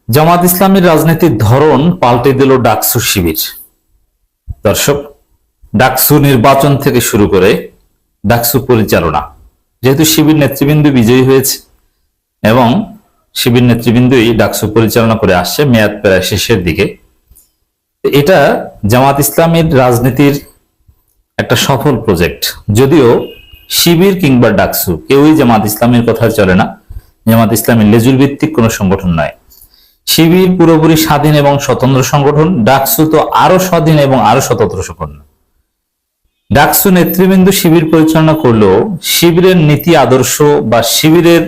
জামাত ইসলামের রাজনীতির ধরন পাল্টে দিল ডাকসু শিবির। দর্শক, ডাকসু নির্বাচন থেকে শুরু করে ডাকসু পরিচালনা, যেহেতু শিবির নেতৃবৃন্দ বিজয়ী হয়েছে এবং শিবির নেতৃবৃন্দই ডাকসু পরিচালনা করে আসছে মেয়াদ প্রায় শেষের দিকে, এটা জামাত ইসলামের রাজনীতির একটা সফল প্রজেক্ট। যদিও শিবির কিংবা ডাকসু কেউই জামাত ইসলামের কথা চলে না, জামাত ইসলামের লেজুর ভিত্তিক কোনো সংগঠন নয়। শিবির পুরোপুরি স্বাধীন এবং স্বতন্ত্র সংগঠন, ডাকসু তো আরো স্বাধীন এবং আরো স্বতন্ত্র সংগঠন। ডাকসু নেতৃবৃন্দ শিবির পরিচালনা করলেও শিবিরের নীতি আদর্শ বা শিবিরের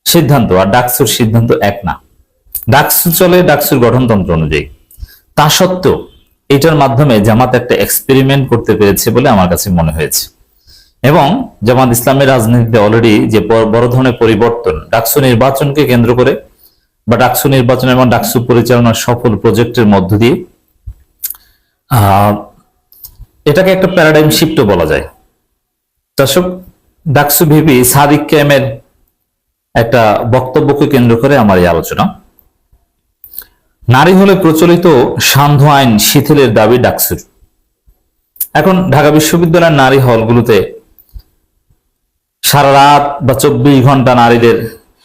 সিদ্ধান্ত আর ডাকসুর সিদ্ধান্ত এক না। ডাকসু চলে ডাকসুর গঠনতন্ত্র অনুযায়ী। তা সত্ত্বেও এটার মাধ্যমে জামাত একটা এক্সপেরিমেন্ট করতে পেরেছে বলে আমার কাছে মনে হয়েছে এবং জামাত ইসলামের রাজনীতিতে অলরেডি যে বড় ধরনের পরিবর্তন ডাকসু নির্বাচনকে কেন্দ্র করে বা ডাকসু নির্বাচন এবং ডাকসু পরিচালনার সফল প্রজেক্টের মধ্য দিয়ে এটাকে একটা প্যারাডাইম শিফটও বলা যায়। দর্শক, ডাকসু ভিপি সাদিক ক্যামের একটা বক্তব্যকে কেন্দ্র করে আমার এই আলোচনা। নারী হলে প্রচলিত সান্ধ্য আইন শিথিলের দাবি ডাকসুর। এখন ঢাকা বিশ্ববিদ্যালয়ের নারী হলগুলোতে সারা রাত বা 24 ঘন্টা নারীদের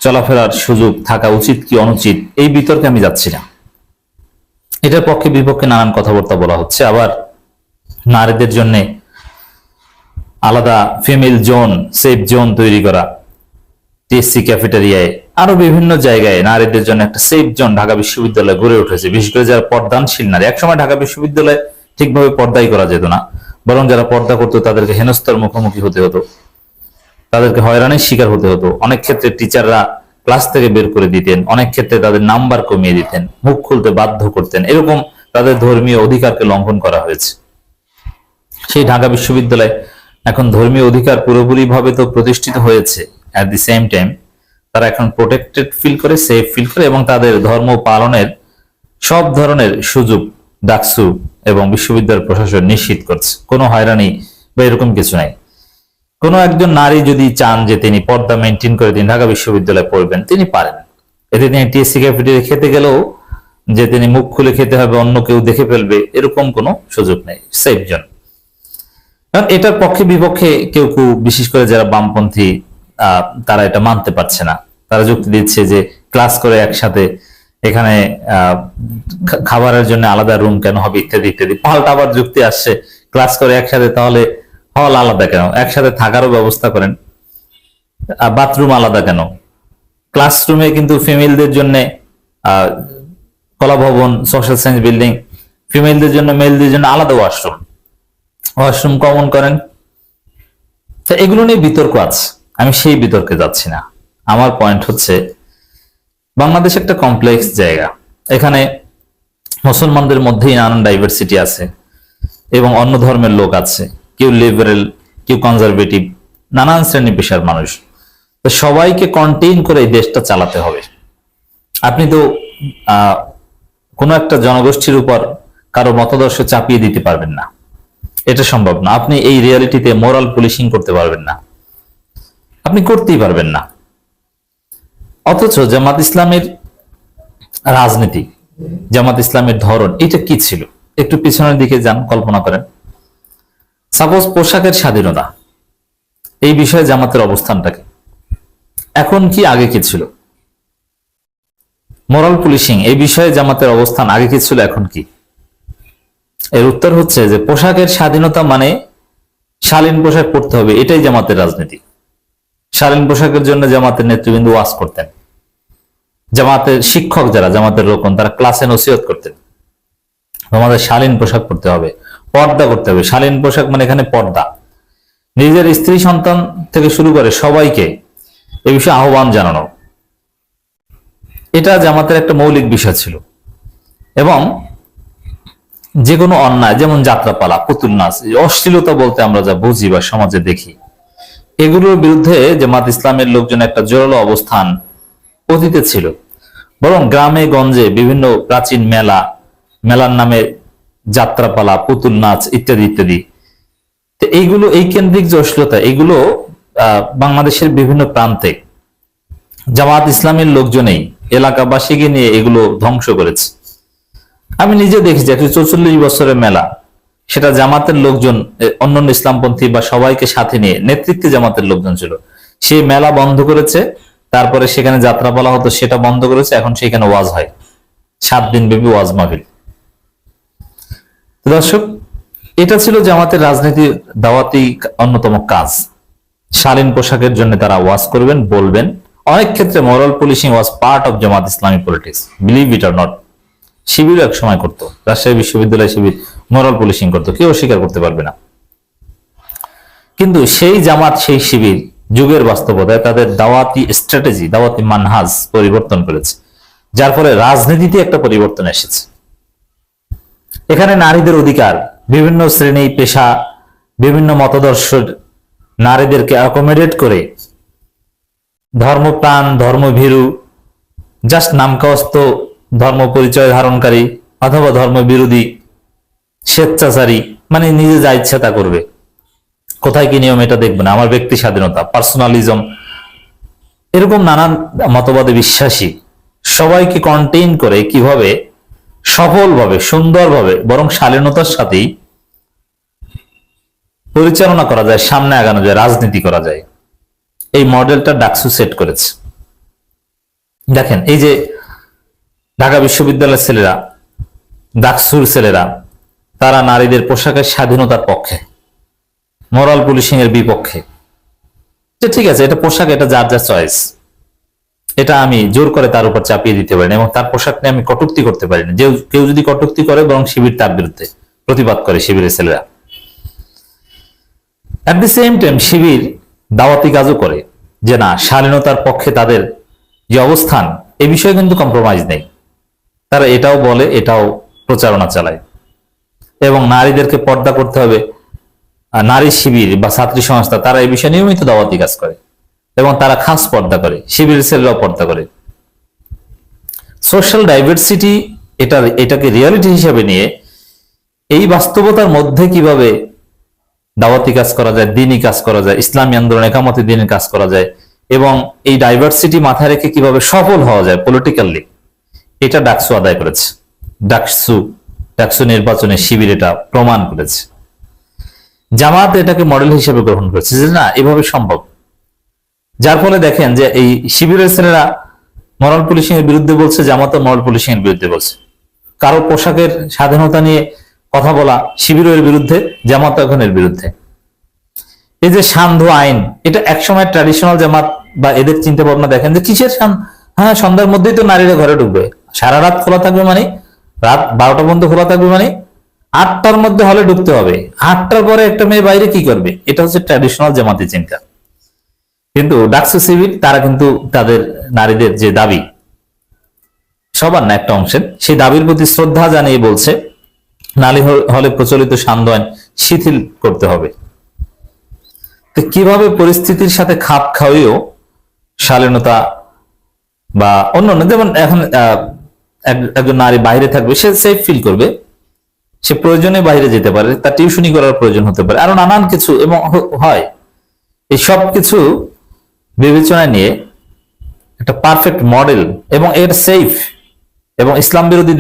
চলাফেরার সুযোগ থাকা উচিত কি অনুচিত, এই বিতর্কে আমি যাচ্ছি না। এটার পক্ষে বিপক্ষে নানান কথাবার্তা বলা হচ্ছে। আবার নারীদের জন্য আলাদা ফিমেল জোন, সেফ জোন তৈরি করা, টিএসসি ক্যাফেটেরিয়ায় আরো বিভিন্ন জায়গায় নারীদের জন্য একটা সেফ জোন ঢাকা বিশ্ববিদ্যালয়ে গড়ে উঠেছে। বিশেষ করে যারা পর্দানশীল নারী, একসময় ঢাকা বিশ্ববিদ্যালয়ে ঠিকভাবে পর্দাই করা যেত না, বরং যারা পর্দা করতো তাদেরকে হেনস্থার মুখোমুখি হতে হতো, তাদেরকে হয়রানির শিকার হতে হতো। অনেক ক্ষেত্রে টিচাররা ক্লাস থেকে বের করে দিতেন, অনেক ক্ষেত্রে তাদের নাম্বার কমিয়ে দিতেন, মুখ খুলতে বাধ্য করতেন। এরকম তাদের ধর্মীয় অধিকারকে লঙ্ঘন করা হয়েছে। সেই ঢাকা বিশ্ববিদ্যালয় এখন ধর্মীয় অধিকার পুরোপুরি ভাবে তো প্রতিষ্ঠিত হয়েছে, অ্যাট দি সেম টাইম তারা এখন প্রোটেক্টেড ফিল করে, সেফ ফিল করে এবং তাদের ধর্ম পালনের সব ধরনের সুযোগ ডাকসু এবং বিশ্ববিদ্যালয় প্রশাসন নিশ্চিত করছে। কোনো হয়রানি বা এরকম কিছু নাই। কোনো একজন নারী যদি চান যে তিনি পর্দা মেনটেন করে তিনি ঢাকা বিশ্ববিদ্যালয়ে পড়বেন, তিনি পারেন। এতে তিনি টিএসসি ক্যাফেটেরিয়া খেতে গেলেও যে তিনি মুখ খুলে খেতে হবে, অন্য কেউ দেখে ফেলবে, এরকম কোনো সুযোগ নেই, সেফ জোন। কারণ এটার পক্ষে বিপক্ষে কেউ কেউ, বিশেষ করে যারা বামপন্থী, তারা এটা মানতে পারছে না। তারা যুক্তি দিচ্ছে যে ক্লাস করে একসাথে এখানে খাবারের জন্য আলাদা রুম কেন হবে, ইত্যাদি ইত্যাদি। পাল্টা আবার যুক্তি আসছে, ক্লাস করে একসাথে তাহলে হল আলাদা কেন, একসাথে থাকারও ব্যবস্থা করেন, বাথরুম আলাদা কেন। ক্লাসরুমে কিন্তু ফিমেলদের জন্য কলা ভবন, সোশ্যাল সায়েন্স বিল্ডিং, ফিমেলদের জন্য মেলদের জন্য আলাদা ওয়াশরুম কমন করেন। তো এগুলো নিয়ে বিতর্ক আছে, আমি সেই বিতর্কে যাচ্ছি না। আমার পয়েন্ট হচ্ছে বাংলাদেশ একটা কমপ্লেক্স জায়গা। এখানে মুসলমানদের মধ্যেই নানান ডাইভার্সিটি আছে এবং অন্য ধর্মের লোক আছে, কেউ লিবারেল, কেউ কনজারভেটিভ, নানান শ্রেণী পেশার মানুষ। তো সবাইকে কন্টেইন করে এই দেশটা চালাতে হবে। আপনি তো কোনো একটা জনগোষ্ঠীর উপর কারো মতাদর্শ চাপিয়ে দিতে পারবেন না, এটা সম্ভব না। আপনি এই রিয়ালিটিতে মোরাল পুলিশিং করতে পারবেন না, আপনি করতেই পারবেন না। অথচ জামাত ইসলামের রাজনীতি, জামাত ইসলামের ধরন, এটা কি ছিল? একটু পিছনের দিকে যান, কল্পনা করেন। সাপোজ পোশাকের স্বাধীনতা, এই বিষয়ে জামাতের অবস্থানটাকে এখন কি, আগে কি ছিল? মোরাল পুলিশিং, এই বিষয়ে জামাতের অবস্থান আগে কি ছিল, এখন কি? এর উত্তর হচ্ছে যে পোশাকের স্বাধীনতা মানে শালীন পোশাক পরতে হবে, এটাই জামাতের রাজনীতি। শালীন পোশাকের জন্য জামাতের নেতৃবৃন্দ ওয়াজ করতেন, জামাতের শিক্ষক যারা, জামাতের লোকন, তারা ক্লাসে নসিহত করতেন আমাদের শালীন পোশাক পরতে হবে, পর্দা করতে হবে। শালীন পোশাক মানে এখানে পর্দা। নিজের স্ত্রী সন্তান থেকে শুরু করে সবাইকে এই বিষয়ে আহ্বান জানানো, এটা জামাতের একটা মৌলিক বিষয় ছিল। এবং যে কোনো অন্যায়, যেমন যাত্রাপালা, পুতুল নাচ, অশ্লীলতা বলতে আমরা যা বুঝি বা সমাজে দেখি, এগুলোর বিরুদ্ধে জামাত ইসলামের লোকজন একটা জোরালো অবস্থান অতীতে ছিল। বরং গ্রামে গঞ্জে বিভিন্ন প্রাচীন মেলার নামে যাত্রাপালা, পুতুল নাচ ইত্যাদি ইত্যাদি, তো এইগুলো, এই কেন্দ্রিক যে অশ্লীলতা, এগুলো বাংলাদেশের বিভিন্ন প্রান্তে জামাত ইসলামের লোকজনেই এলাকাবাসীকে নিয়ে এগুলো ধ্বংস করেছে। আমি নিজে দেখেছি একটা 44 বছরের মেলা, সেটা জামাতের লোকজন, অন্যান্য ইসলামপন্থী বা সবাইকে সাথে নিয়ে নেতৃত্বে জামাতের লোকজন ছিল, সেই মেলা বন্ধ করেছে। তারপরে সেখানে যাত্রা বলা হতো, সেটা বন্ধ করেছে। এখন সেখানে ওয়াজ হয়, 7 দিন ব্যাপী ওয়াজ মাহফিল। দর্শক, এটা ছিল জামাতের রাজনীতির দাওয়াতি অন্যতম কাজ। শালীন পোশাকের জন্য তারা ওয়াজ করবেন, বলবেন। অনেক ক্ষেত্রে moral policing was part of Jamaat Islami politics, believe it or not. শিবির এক সময় করতো, রাজশাহী বিশ্ববিদ্যালয় শিবির মোরাল পুলিশিং করতো, কেউ স্বীকার করতে পারবে না। কিন্তু সেই জামাত, সেই শিবির যুগের বাস্তবতায় তাদের দাওয়াতি স্ট্র্যাটেজি, দাওয়াতি মানহাজ পরিবর্তন করেছে, যার ফলে রাজনীতিতে একটা পরিবর্তন এসেছে। এখানে নারীদের অধিকার, বিভিন্ন শ্রেণী পেশা, বিভিন্ন মতাদর্শের নারীদেরকে অ্যাকোমোডেট করে ধর্মপ্রাণ, ধর্মভীরু, জাস্ট নামকাওস্ত ধর্ম পরিচয় ধারণকারী অথবা ধর্ম বিরোধী, স্বেচ্ছাচারী, মানে নিজে যা ইচ্ছা তা করবে, কোথায় কি নিয়ম এটা দেখবে না, আমার ব্যক্তি স্বাধীনতা, পার্সোনালিজম, এরকম নানান মতবাদে বিশ্বাসী সবাইকে কন্টেইন করে কিভাবে সফলভাবে, সুন্দরভাবে, বরং শালীনতার সাথেই পরিচালনা করা যায়, সামনে আগানো যায়, রাজনীতি করা যায়, এই মডেলটা ডাকসু সেট করেছে। দেখেন, এই যে ঢাকা বিশ্ববিদ্যালয়ের ছেলেরা, ডাকসুর ছেলেরা, তারা নারীদের পোশাকের স্বাধীনতার পক্ষে, মোরাল পুলিশিং এর বিপক্ষে। যে ঠিক আছে, এটা পোশাক, এটা যার যার চয়েস, এটা আমি জোর করে তার উপর চাপিয়ে দিতে পারি না, এবং তার পোশাক নিয়ে আমি কটূক্তি করতে পারি না। যে কেউ যদি কটূক্তি করে, বরং শিবির তার বিরুদ্ধে প্রতিবাদ করে, শিবিরের ছেলেরা। অ্যাট দি সেম টাইম শিবির দাওয়াতি কাজও করে, যে না, শালীনতার পক্ষে তাদের যে অবস্থান, এ বিষয়ে কিন্তু কম্প্রোমাইজ নেই। তারা এটাও বলে, এটাও প্রচারণা চালায়, এবং নারীদেরকে পর্দা করতে হবে। নারী শিবির বা ছাত্রী সংস্থা, তারা এই বিষয়ে নিয়মিত দাওয়াতি কাজ করে, এবং তারা খাস পর্দা করে, শিবিরের ছেলেরাও পর্দা করে। সোশ্যাল ডাইভার্সিটি, এটাকে রিয়ালিটি হিসেবে নিয়ে এই বাস্তবতার মধ্যে কিভাবে দাওয়াতি কাজ করা যায়, দিনী কাজ করা যায়, ইসলামী আন্দোলন, একামতে দিনের কাজ করা যায়, এবং এই ডাইভার্সিটি মাথায় রেখে কিভাবে সফল হওয়া যায় পলিটিক্যালি, এটা ডাকসু আদায় করেছে। ডাকসু নির্বাচনে শিবির এটা প্রমাণ করেছে। জামাত এটাকে মডেল হিসেবে গ্রহণ করেছে, যে না, এভাবে সম্ভব। যার ফলে দেখেন যে এই শিবিরের ছেলেরা মরাল পুলিশিং এর বিরুদ্ধে বলছে, জামাতও মরাল পুলিশিং এর বিরুদ্ধে বলছে। কারো পোশাকের স্বাধীনতা নিয়ে কথা বলা, শিবিরের বিরুদ্ধে, জামাত এখন এর বিরুদ্ধে। এই যে সান্ধ্য আইন, এটা একসময় ট্র্যাডিশনাল জামাত বা এদের চিন্তা ভাবনা দেখেন যে কিসের হ্যাঁ, সন্ধ্যার মধ্যেই তো নারীরা ঘরে ঢুকবে, সারা রাত খোলা থাকবে, মানে রাত 12টা পর্যন্ত খোলা থাকবে, মানে 8টার মধ্যে হলে ঢুকতে হবে, 8টার পরে একটা মেয়ে বাইরে কি করবে? এটা হচ্ছে ট্র্যাডিশনাল জামাতি চিন্তা। কিন্তু ডাকসু শিবির, তারা কিন্তু তাদের নারীদের যে দাবি, সবার না, একটা অংশের, সেই দাবির প্রতি শ্রদ্ধা জানিয়ে বলছে নারী হলে প্রচলিত সান্ধ্য আইন শিথিল করতে হবে। তো কিভাবে পরিস্থিতির সাথে খাপ খাওয়িয়েও শালীনতা বা অন্যান্য, যেমন এখন একজন নারী বাইরে থাকবে, সে সেফ ফিল করবে, সে প্রয়োজনে বাইরে যেতে পারে, তার টিউশনি করার প্রয়োজন হতে পারে, আরো নানান কিছু, এবং হয় এই সব কিছু বিবেচনায় নিয়ে একটা পারফেক্ট মডেল, এবং এর সেফ এবং ইসলাম বিরোধী